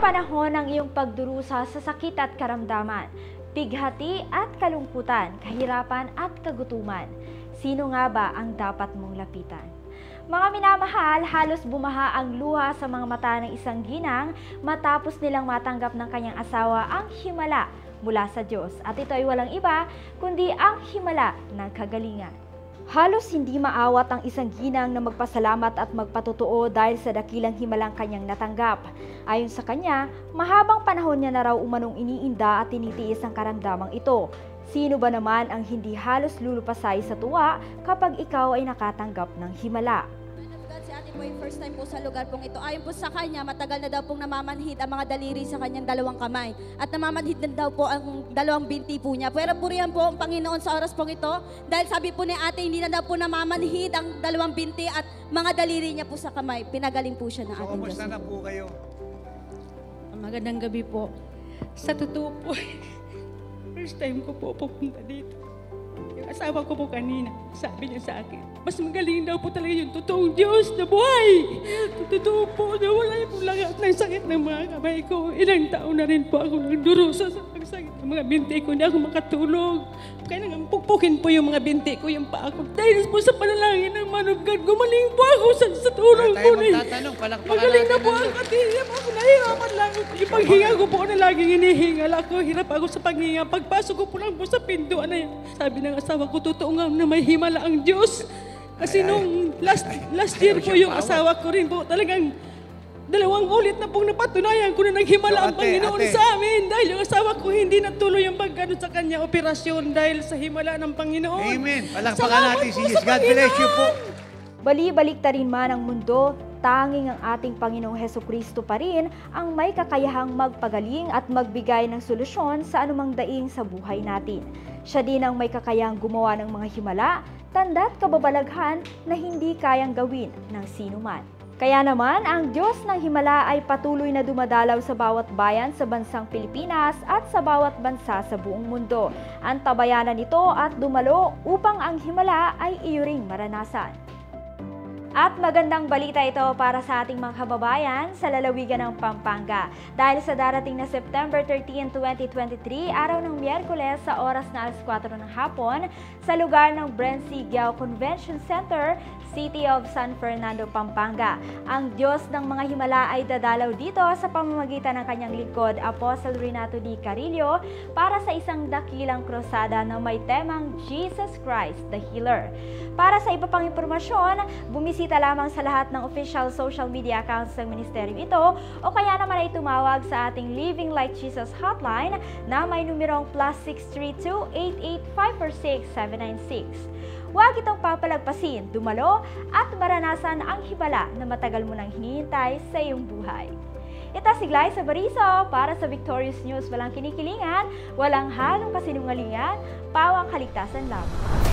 panahon ng iyong pagdurusa sa sakit at karamdaman, bighati at kalungkutan, kahirapan at kagutuman, sino nga ba ang dapat mong lapitan? Mga minamahal, halos bumaha ang luha sa mga mata ng isang ginang matapos nilang matanggap ng kanyang asawa ang himala mula sa Diyos. At ito ay walang iba kundi ang himala ng kagalingan. Halos hindi maawat ang isang ginang na magpasalamat at magpatotoo dahil sa dakilang himalang kanyang natanggap. Ayon sa kanya, mahabang panahon niya na raw umanong iniinda at tinitiis ang karamdamang ito. Sino ba naman ang hindi halos lulupasay sa tuwa kapag ikaw ay nakatanggap ng himala? Si ate po yung first time po sa lugar pong ito. Ayon po sa kanya, matagal na daw pong namamanhid ang mga daliri sa kanyang dalawang kamay. At namamanhid na daw po ang dalawang binti po niya. Pero purihan po ang Panginoon sa oras pong ito. Dahil sabi po ni ate, hindi na daw po namamanhid ang dalawang binti at mga daliri niya po sa kamay. Pinagaling po siya ng ating Diyos. Kumusta na po kayo? Magandang gabi po. Sa totoo po, first time ko po pupunta dito. Yung asawa ko po kanina, sabi niya sa akin, mas magaling daw po talaga yung totoong Diyos na buhay. Totoo po na wala po lahat ng sakit ng mga kamay ko. Ilang taon na rin po ako nagdurusa sa pagsakit ng mga binti ko. Hindi ako makatulog. Kaya nang pukpukin po yung mga binti ko, yung paa ko. Dahil po sa panalangin ng man of God, gumaling po ako sa tulong ko. Magtatanong, palakpakan magaling na natin po ang ako at hindi po ako nahihirapan lang. Yung paghinga ko po na laging hinihingal ako. Hirap ako sa paghinga. Pagpasok ko po lang po sa pintuan na yan. Sabi ng asawa ko, totoo nga na may himala ang Diyos. Kasi nung last year po yung asawa ko rin po talagang 2 ulit na pong napatunayan ko na naghimala ang Panginoon sa amin. Dahil yung asawa ko hindi natuloy yung pagkano sa kanya operasyon dahil sa himala ng Panginoon. Amen. Palakpakan natin si Jesus. God bless you po. Bali-baliktarin man ang mundo, tanging ang ating Panginoong Hesukristo pa rin ang may kakayahang magpagaling at magbigay ng solusyon sa anumang daing sa buhay natin. Siya din ang may kakayahang gumawa ng mga himala, tanda at kababalaghan na hindi kayang gawin ng sino man. Kaya naman, ang Diyos ng himala ay patuloy na dumadalaw sa bawat bayan sa bansang Pilipinas at sa bawat bansa sa buong mundo. Antabayanan nito at dumalo upang ang himala ay iyo ring maranasan. At magandang balita ito para sa ating mga kababayan sa lalawigan ng Pampanga. Dahil sa darating na September 13, 2023, araw ng Miyerkules sa oras na 4:00 ng hapon, sa lugar ng Brencigliao Convention Center, City of San Fernando, Pampanga. Ang Diyos ng mga himala ay dadalaw dito sa pamamagitan ng kanyang lingkod, Apostle Renato D. Carillo, para sa isang dakilang krusada na may temang Jesus Christ, the Healer. Para sa iba pang impormasyon, bumisita lamang sa lahat ng official social media accounts ng ministeryo ito o kaya naman ay tumawag sa ating Living Like Jesus hotline na may numerong +632 88 546 796. Huwag itong papalagpasin, dumalo at maranasan ang himala na matagal mo nang hinihintay sa iyong buhay. Ito si Glay Sabarizo para sa Victorious News. Walang kinikilingan, walang halong kasinungalingan, pawang kaligtasan lamang.